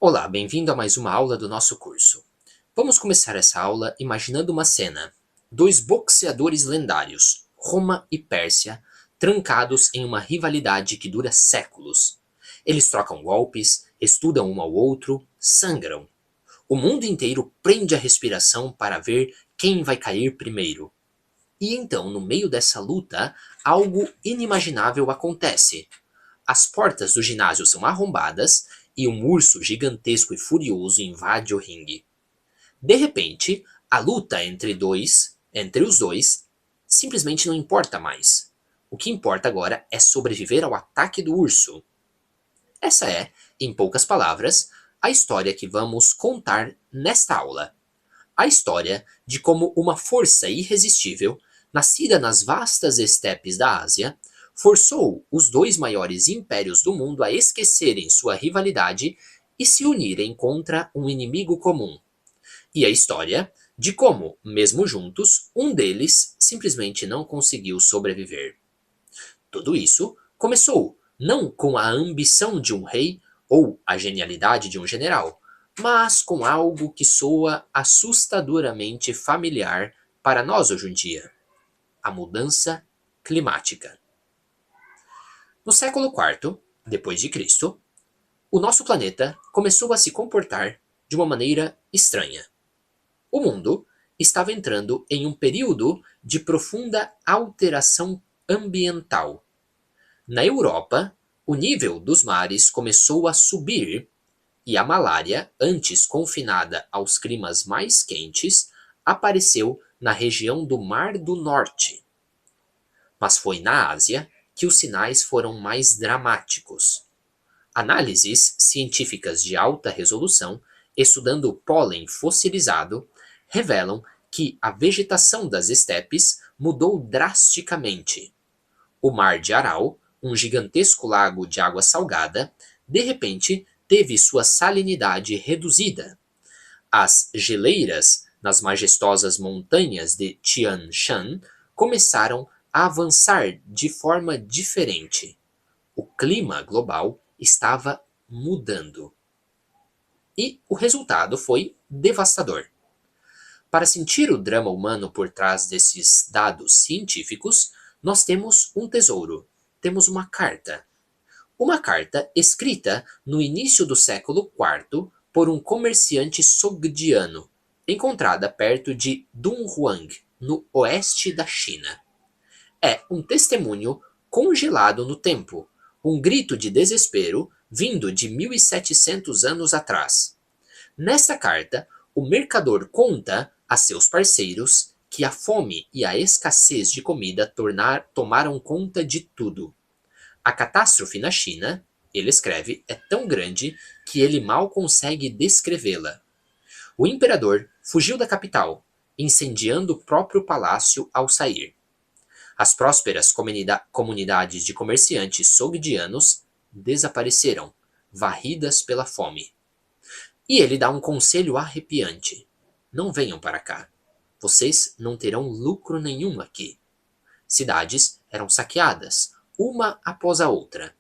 Olá, bem-vindo a mais uma aula do nosso curso. Vamos começar essa aula imaginando uma cena. Dois boxeadores lendários, Roma e Pérsia, trancados em uma rivalidade que dura séculos. Eles trocam golpes, estudam um ao outro, sangram. O mundo inteiro prende a respiração para ver quem vai cair primeiro. E então, no meio dessa luta, algo inimaginável acontece. As portas do ginásio são arrombadas e um urso gigantesco e furioso invade o ringue. De repente, a luta entre os dois, simplesmente não importa mais. O que importa agora é sobreviver ao ataque do urso. Essa é, em poucas palavras, a história que vamos contar nesta aula. A história de como uma força irresistível, nascida nas vastas estepes da Ásia, forçou os dois maiores impérios do mundo a esquecerem sua rivalidade e se unirem contra um inimigo comum. E a história de como, mesmo juntos, um deles simplesmente não conseguiu sobreviver. Tudo isso começou não com a ambição de um rei ou a genialidade de um general, mas com algo que soa assustadoramente familiar para nós hoje em dia: a mudança climática. No século IV, depois de Cristo, o nosso planeta começou a se comportar de uma maneira estranha. O mundo estava entrando em um período de profunda alteração ambiental. Na Europa, o nível dos mares começou a subir e a malária, antes confinada aos climas mais quentes, apareceu na região do Mar do Norte. Mas foi na Ásia que os sinais foram mais dramáticos. Análises científicas de alta resolução, estudando o pólen fossilizado, revelam que a vegetação das estepes mudou drasticamente. O Mar de Aral, um gigantesco lago de água salgada, de repente teve sua salinidade reduzida. As geleiras nas majestosas montanhas de Tian Shan começaram a avançar de forma diferente. O clima global estava mudando. E o resultado foi devastador. Para sentir o drama humano por trás desses dados científicos, nós temos um tesouro, temos uma carta. Uma carta escrita no início do século IV por um comerciante sogdiano, encontrada perto de Dunhuang, no oeste da China. É um testemunho congelado no tempo, um grito de desespero vindo de 1700 anos atrás. Nesta carta, o mercador conta a seus parceiros que a fome e a escassez de comida tomaram conta de tudo. A catástrofe na China, ele escreve, é tão grande que ele mal consegue descrevê-la. O imperador fugiu da capital, incendiando o próprio palácio ao sair. As prósperas comunidades de comerciantes sogdianos desapareceram, varridas pela fome. E ele dá um conselho arrepiante: não venham para cá. Vocês não terão lucro nenhum aqui. Cidades eram saqueadas, uma após a outra.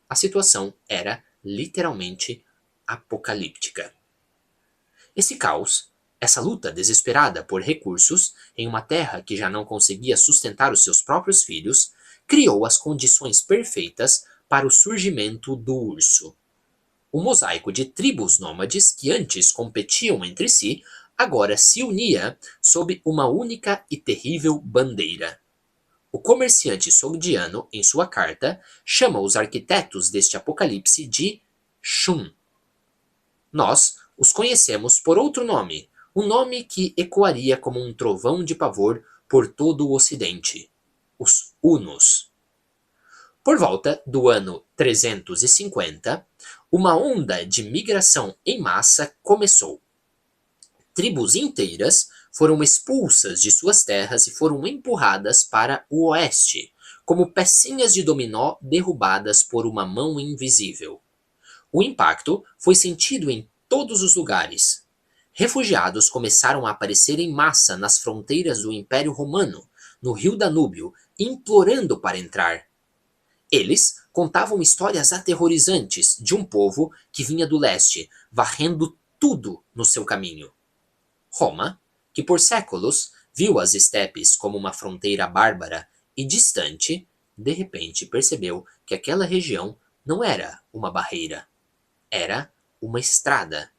A situação era literalmente apocalíptica. Esse caos, essa luta desesperada por recursos em uma terra que já não conseguia sustentar os seus próprios filhos, criou as condições perfeitas para o surgimento do urso. O mosaico de tribos nômades que antes competiam entre si agora se unia sob uma única e terrível bandeira. O comerciante sogdiano, em sua carta, chama os arquitetos deste apocalipse de Shun. Nós os conhecemos por outro nome, um nome que ecoaria como um trovão de pavor por todo o Ocidente: os Hunos. Por volta do ano 350, uma onda de migração em massa começou. Tribos inteiras foram expulsas de suas terras e foram empurradas para o oeste, como pecinhas de dominó derrubadas por uma mão invisível. O impacto foi sentido em todos os lugares. Refugiados começaram a aparecer em massa nas fronteiras do Império Romano, no rio Danúbio, implorando para entrar. Eles contavam histórias aterrorizantes de um povo que vinha do leste, varrendo tudo no seu caminho. Roma, que por séculos viu as estepes como uma fronteira bárbara e distante, de repente percebeu que aquela região não era uma barreira, era uma estrada.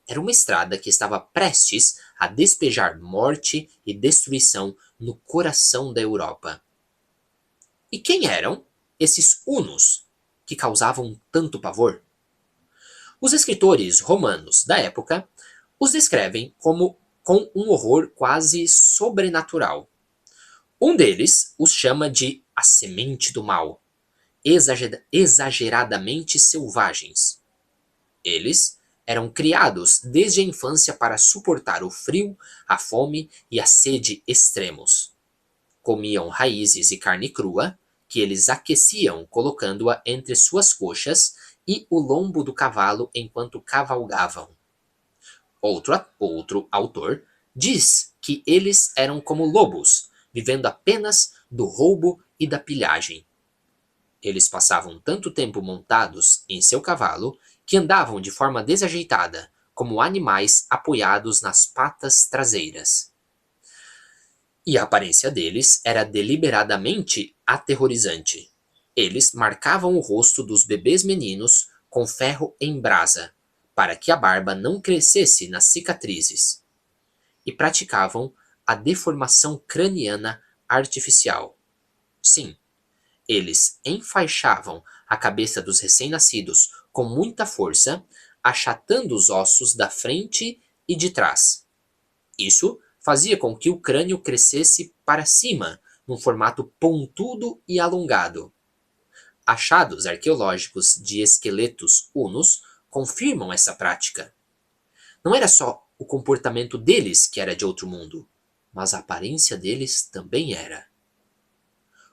Era uma estrada que estava prestes a despejar morte e destruição no coração da Europa. E quem eram esses hunos que causavam tanto pavor? Os escritores romanos da época os descrevem como com um horror quase sobrenatural. Um deles os chama de a semente do mal, exageradamente selvagens. Eles eram criados desde a infância para suportar o frio, a fome e a sede extremos. Comiam raízes e carne crua, que eles aqueciam colocando-a entre suas coxas e o lombo do cavalo enquanto cavalgavam. Outro autor diz que eles eram como lobos, vivendo apenas do roubo e da pilhagem. Eles passavam tanto tempo montados em seu cavalo que andavam de forma desajeitada, como animais apoiados nas patas traseiras. E a aparência deles era deliberadamente aterrorizante. Eles marcavam o rosto dos bebês meninos com ferro em brasa, para que a barba não crescesse nas cicatrizes. E praticavam a deformação craniana artificial. Sim, eles enfaixavam a cabeça dos recém-nascidos com muita força, achatando os ossos da frente e de trás. Isso fazia com que o crânio crescesse para cima, num formato pontudo e alongado. Achados arqueológicos de esqueletos hunos confirmam essa prática. Não era só o comportamento deles que era de outro mundo, mas a aparência deles também era.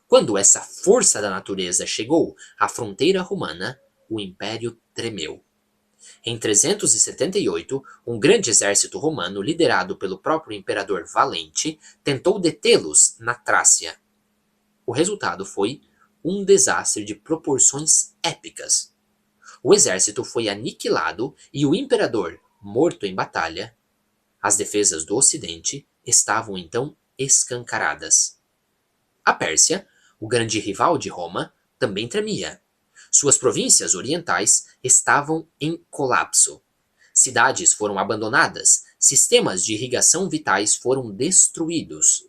Quando essa força da natureza chegou à fronteira romana, o império tremeu. Em 378, um grande exército romano, liderado pelo próprio imperador Valente, tentou detê-los na Trácia. O resultado foi um desastre de proporções épicas. O exército foi aniquilado e o imperador morto em batalha. As defesas do Ocidente estavam então escancaradas. A Pérsia, o grande rival de Roma, também tremia. Suas províncias orientais estavam em colapso. Cidades foram abandonadas, sistemas de irrigação vitais foram destruídos.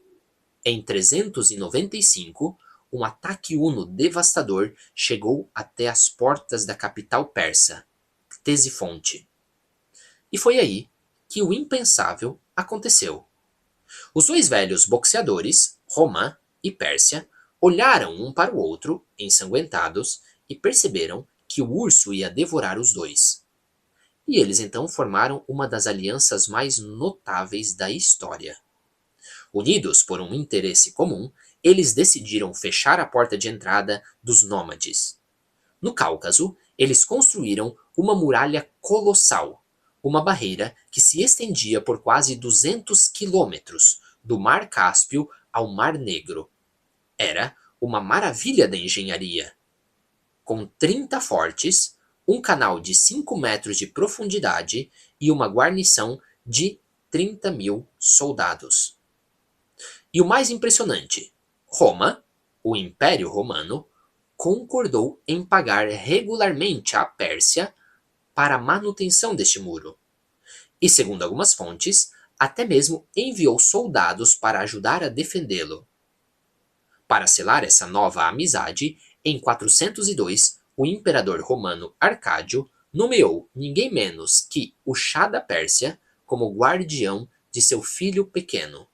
Em 395, um ataque huno devastador chegou até as portas da capital persa, Ctesifonte. E foi aí que o impensável aconteceu. Os dois velhos boxeadores, Roma e Pérsia, olharam um para o outro, ensanguentados, e perceberam que o urso ia devorar os dois. E eles então formaram uma das alianças mais notáveis da história. Unidos por um interesse comum, eles decidiram fechar a porta de entrada dos nômades. No Cáucaso, eles construíram uma muralha colossal, uma barreira que se estendia por quase 200 quilômetros, do Mar Cáspio ao Mar Negro. Era uma maravilha da engenharia. Com 30 fortes, um canal de 5 metros de profundidade e uma guarnição de 30.000 soldados. E o mais impressionante, Roma, o Império Romano, concordou em pagar regularmente à Pérsia para a manutenção deste muro. E, segundo algumas fontes, até mesmo enviou soldados para ajudar a defendê-lo. Para selar essa nova amizade, em 402, o imperador romano Arcádio nomeou ninguém menos que o Shah da Pérsia como guardião de seu filho pequeno.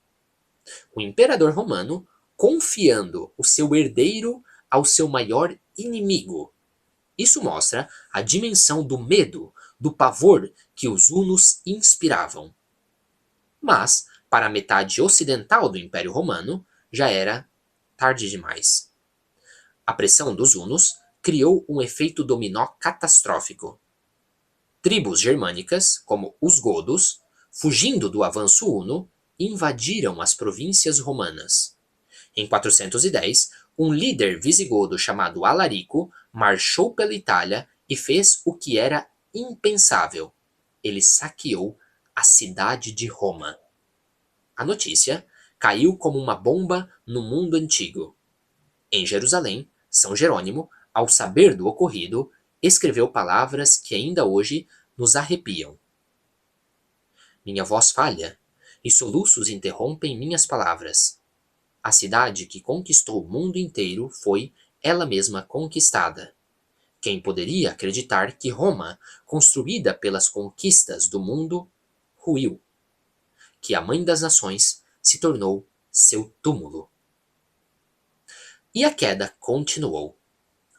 O imperador romano confiando o seu herdeiro ao seu maior inimigo. Isso mostra a dimensão do medo, do pavor que os hunos inspiravam. Mas, para a metade ocidental do Império Romano, já era tarde demais. A pressão dos hunos criou um efeito dominó catastrófico. Tribos germânicas, como os godos, fugindo do avanço huno, invadiram as províncias romanas. Em 410, um líder visigodo chamado Alarico marchou pela Itália e fez o que era impensável. Ele saqueou a cidade de Roma. A notícia caiu como uma bomba no mundo antigo. Em Jerusalém, São Jerônimo, ao saber do ocorrido, escreveu palavras que ainda hoje nos arrepiam. Minha voz falha, e soluços interrompem minhas palavras. A cidade que conquistou o mundo inteiro foi ela mesma conquistada. Quem poderia acreditar que Roma, construída pelas conquistas do mundo, ruiu? Que a mãe das nações se tornou seu túmulo. E a queda continuou.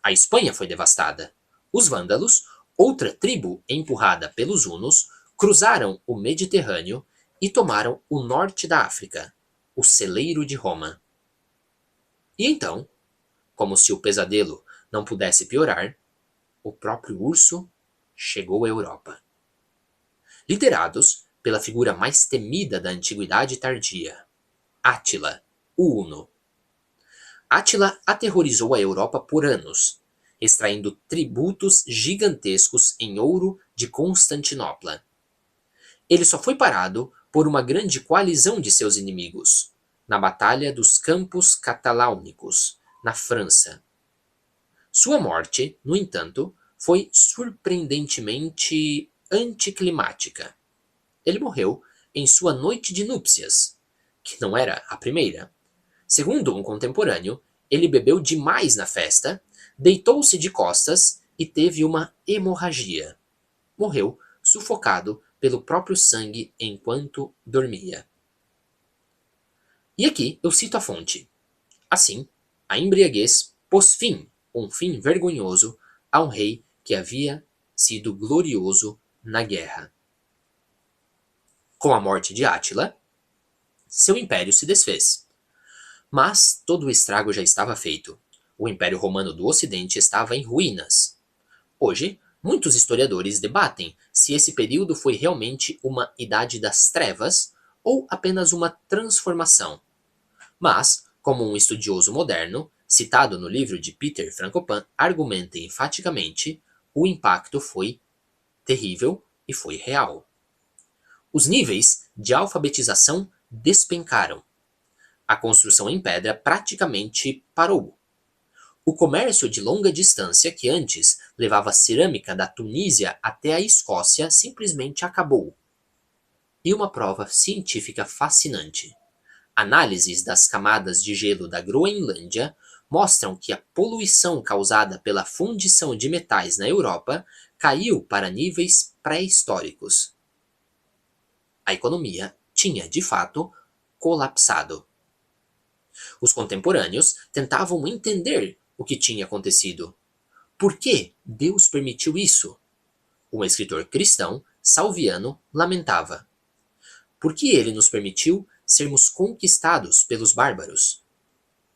A Espanha foi devastada. Os vândalos, outra tribo empurrada pelos hunos, cruzaram o Mediterrâneo e tomaram o norte da África, o celeiro de Roma. E então, como se o pesadelo não pudesse piorar, o próprio urso chegou à Europa. Liderados pela figura mais temida da antiguidade tardia, Átila, o Huno. Átila aterrorizou a Europa por anos, extraindo tributos gigantescos em ouro de Constantinopla. Ele só foi parado por uma grande coalizão de seus inimigos, na Batalha dos Campos Cataláunicos, na França. Sua morte, no entanto, foi surpreendentemente anticlimática. Ele morreu em sua noite de núpcias, que não era a primeira. Segundo um contemporâneo, ele bebeu demais na festa, deitou-se de costas e teve uma hemorragia. Morreu sufocado pelo próprio sangue enquanto dormia. E aqui eu cito a fonte. Assim, a embriaguez pôs um fim vergonhoso, a um rei que havia sido glorioso na guerra. Com a morte de Átila, seu império se desfez. Mas todo o estrago já estava feito. O Império Romano do Ocidente estava em ruínas. Hoje, muitos historiadores debatem se esse período foi realmente uma Idade das Trevas ou apenas uma transformação. Mas, como um estudioso moderno, citado no livro de Peter Frankopan, argumenta enfaticamente, o impacto foi terrível e foi real. Os níveis de alfabetização despencaram. A construção em pedra praticamente parou. O comércio de longa distância, que antes levava cerâmica da Tunísia até a Escócia, simplesmente acabou. E uma prova científica fascinante. Análises das camadas de gelo da Groenlândia mostram que a poluição causada pela fundição de metais na Europa caiu para níveis pré-históricos. A economia tinha, de fato, colapsado. Os contemporâneos tentavam entender o que tinha acontecido. Por que Deus permitiu isso? Um escritor cristão, Salviano, lamentava. Por que ele nos permitiu sermos conquistados pelos bárbaros?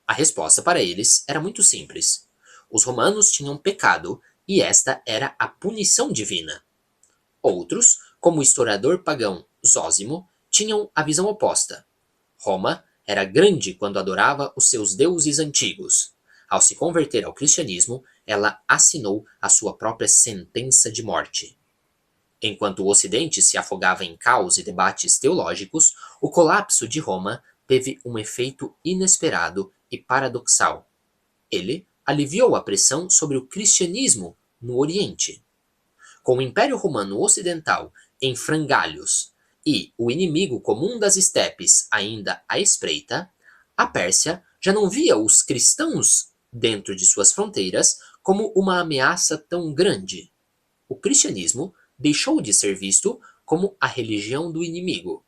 A resposta para eles era muito simples. Os romanos tinham pecado e esta era a punição divina. Outros, como o historiador pagão Zósimo, tinham a visão oposta. Roma era grande quando adorava os seus deuses antigos. Ao se converter ao cristianismo, ela assinou a sua própria sentença de morte. Enquanto o Ocidente se afogava em caos e debates teológicos, o colapso de Roma teve um efeito inesperado e paradoxal. Ele aliviou a pressão sobre o cristianismo no Oriente. Com o Império Romano Ocidental em frangalhos e o inimigo comum das estepes ainda à espreita, a Pérsia já não via os cristãos dentro de suas fronteiras como uma ameaça tão grande. O cristianismo deixou de ser visto como a religião do inimigo.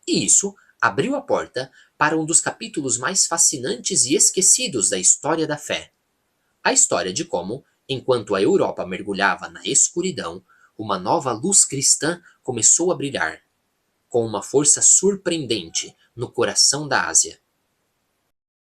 E isso abriu a porta para um dos capítulos mais fascinantes e esquecidos da história da fé. A história de como, enquanto a Europa mergulhava na escuridão, uma nova luz cristã começou a brilhar, com uma força surpreendente no coração da Ásia.